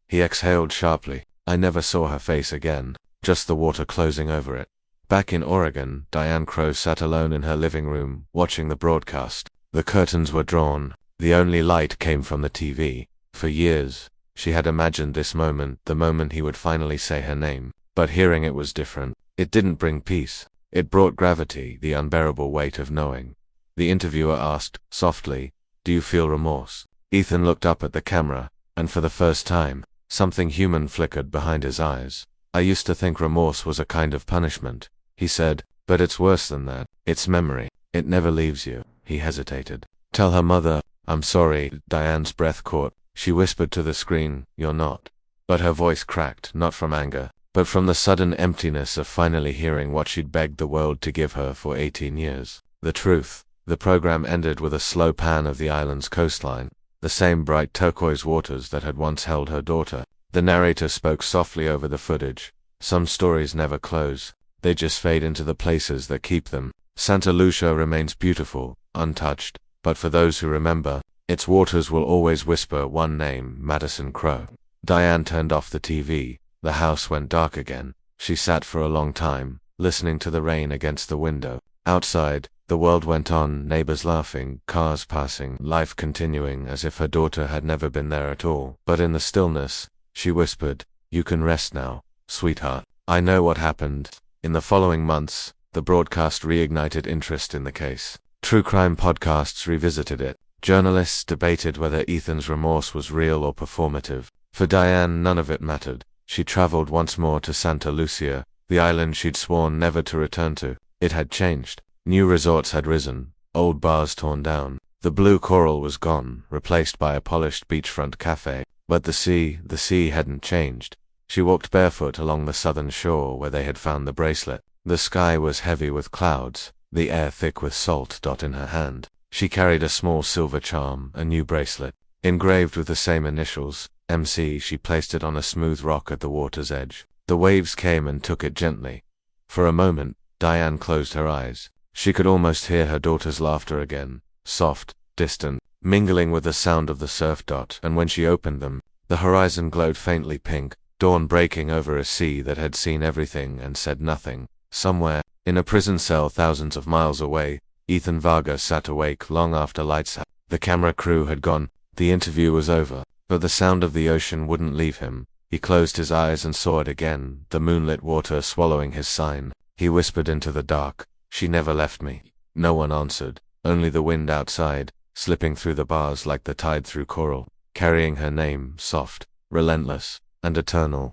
He exhaled sharply. I never saw her face again, just the water closing over it. Back in Oregon, Diane Crowe sat alone in her living room, watching the broadcast. The curtains were drawn. The only light came from the TV. For years, she had imagined this moment, the moment he would finally say her name. But hearing it was different. It didn't bring peace. It brought gravity, the unbearable weight of knowing. The interviewer asked, softly, do you feel remorse? Ethan looked up at the camera, and for the first time, something human flickered behind his eyes. I used to think remorse was a kind of punishment, he said, but it's worse than that. It's memory. It never leaves you. He hesitated. Tell her mother, I'm sorry. Diane's breath caught. She whispered to the screen, you're not. But her voice cracked, not from anger, but from the sudden emptiness of finally hearing what she'd begged the world to give her for 18 years. The truth. The program ended with a slow pan of the island's coastline, the same bright turquoise waters that had once held her daughter. The narrator spoke softly over the footage. Some stories never close. They just fade into the places that keep them. Santa Lucia remains beautiful, untouched, but for those who remember, its waters will always whisper one name, Madison Crowe. Diane turned off the TV. The house went dark again. She sat for a long time, listening to the rain against the window. Outside, the world went on, neighbors laughing, cars passing, life continuing as if her daughter had never been there at all. But in the stillness, she whispered, you can rest now, sweetheart. I know what happened. In the following months, the broadcast reignited interest in the case. True crime podcasts revisited it. Journalists debated whether Ethan's remorse was real or performative. For Diane, none of it mattered. She traveled once more to Santa Lucia, the island she'd sworn never to return to. It had changed. New resorts had risen, old bars torn down. The blue coral was gone, replaced by a polished beachfront cafe. But the sea hadn't changed. She walked barefoot along the southern shore where they had found the bracelet. The sky was heavy with clouds, the air thick with salt. In her hand, she carried a small silver charm, a new bracelet, engraved with the same initials, MC. She placed it on a smooth rock at the water's edge. The waves came and took it gently. For a moment, Diane closed her eyes. She could almost hear her daughter's laughter again, soft, distant, mingling with the sound of the surf. And when she opened them, the horizon glowed faintly pink, dawn breaking over a sea that had seen everything and said nothing. Somewhere, in a prison cell thousands of miles away, Ethan Varga sat awake long after lights out. The camera crew had gone, the interview was over, but the sound of the ocean wouldn't leave him. He closed his eyes and saw it again, the moonlit water swallowing his sign. He whispered into the dark, "She never left me." No one answered, only the wind outside, slipping through the bars like the tide through coral, carrying her name, soft, relentless, and eternal.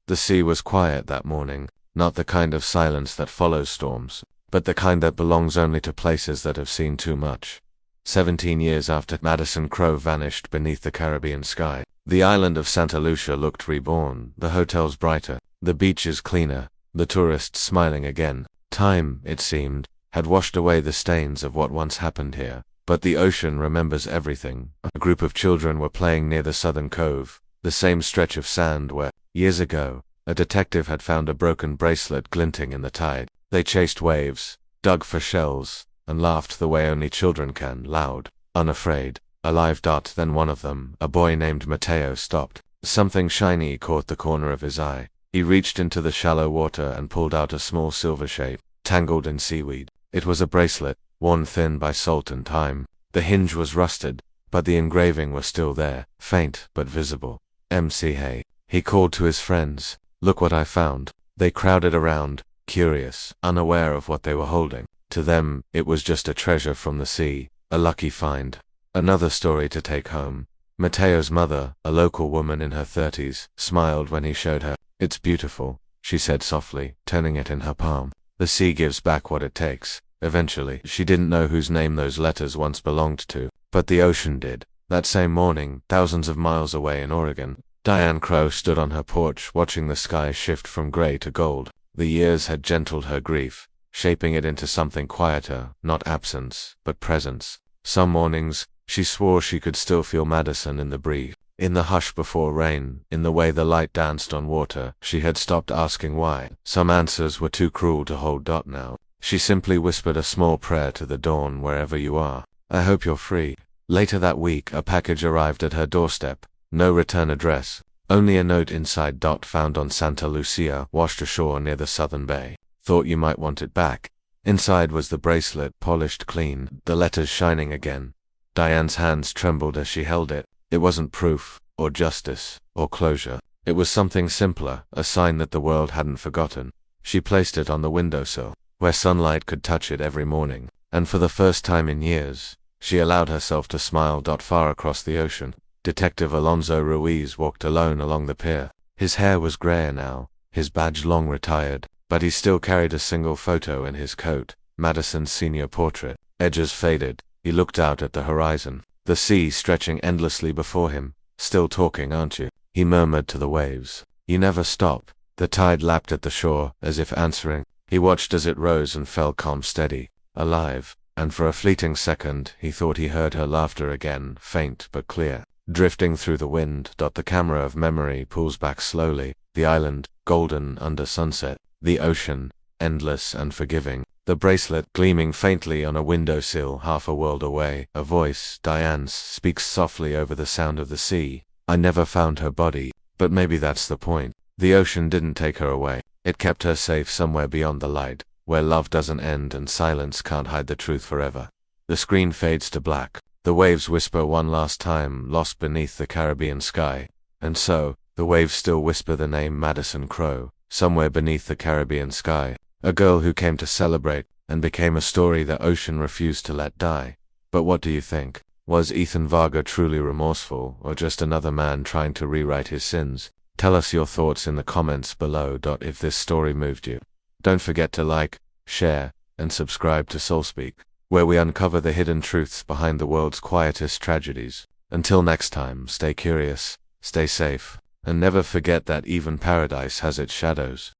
The sea was quiet that morning, not the kind of silence that follows storms, but the kind that belongs only to places that have seen too much. 17 years after Madison Crowe vanished beneath the Caribbean sky, the island of Santa Lucia looked reborn, the hotels brighter, the beaches cleaner, the tourists smiling again. Time, it seemed, had washed away the stains of what once happened here, but the ocean remembers everything. A group of children were playing near the southern cove, the same stretch of sand where, years ago, a detective had found a broken bracelet glinting in the tide. They chased waves, dug for shells, and laughed the way only children can, loud, unafraid, alive. Then one of them, a boy named Matteo, stopped. Something shiny caught the corner of his eye. He reached into the shallow water and pulled out a small silver shape, tangled in seaweed. It was a bracelet, worn thin by salt and time. The hinge was rusted, but the engraving was still there, faint but visible. "MC, hey," he called to his friends. "Look what I found." They crowded around, curious, unaware of what they were holding. To them, it was just a treasure from the sea, a lucky find. Another story to take home. Matteo's mother, a local woman in her 30s, smiled when he showed her. "It's beautiful," she said softly, turning it in her palm. "The sea gives back what it takes, eventually." She didn't know whose name those letters once belonged to, but the ocean did. That same morning, thousands of miles away in Oregon, Diane Crowe stood on her porch watching the sky shift from gray to gold. The years had gentled her grief, shaping it into something quieter, not absence, but presence. Some mornings, she swore she could still feel Madison in the breeze, in the hush before rain, in the way the light danced on water. She had stopped asking why. Some answers were too cruel to hold. Now, she simply whispered a small prayer to the dawn. "Wherever you are, I hope you're free." Later that week, a package arrived at her doorstep. No return address, only a note inside. "Found on Santa Lucia, washed ashore near the southern bay. Thought you might want it back." Inside was the bracelet, polished clean, the letters shining again. Diane's hands trembled as she held it. It wasn't proof, or justice, or closure. It was something simpler, a sign that the world hadn't forgotten. She placed it on the windowsill, where sunlight could touch it every morning, and for the first time in years, she allowed herself to smile. Far across the ocean, Detective Alonso Ruiz walked alone along the pier. His hair was grayer now, his badge long retired, but he still carried a single photo in his coat, Madison's senior portrait. Edges faded. He looked out at the horizon, the sea stretching endlessly before him. "Still talking, aren't you?" he murmured to the waves. "You never stop." The tide lapped at the shore, as if answering. He watched as it rose and fell, calm, steady, alive, and for a fleeting second he thought he heard her laughter again, faint but clear, drifting through the wind. The camera of memory pulls back slowly, the island, golden under sunset, the ocean, endless and forgiving, the bracelet gleaming faintly on a windowsill half a world away. A voice, Diane's, speaks softly over the sound of the sea. "I never found her body, but maybe that's the point." The ocean didn't take her away. It kept her safe somewhere beyond the light, where love doesn't end and silence can't hide the truth forever. The screen fades to black. The waves whisper one last time, lost beneath the Caribbean sky. And so, the waves still whisper the name Madison Crowe, somewhere beneath the Caribbean sky. A girl who came to celebrate, and became a story that Ocean refused to let die. But what do you think? Was Ethan Varga truly remorseful, or just another man trying to rewrite his sins? Tell us your thoughts in the comments below. If this story moved you, don't forget to like, share, and subscribe to SoulSpeak, where we uncover the hidden truths behind the world's quietest tragedies. Until next time, stay curious, stay safe, and never forget that even paradise has its shadows.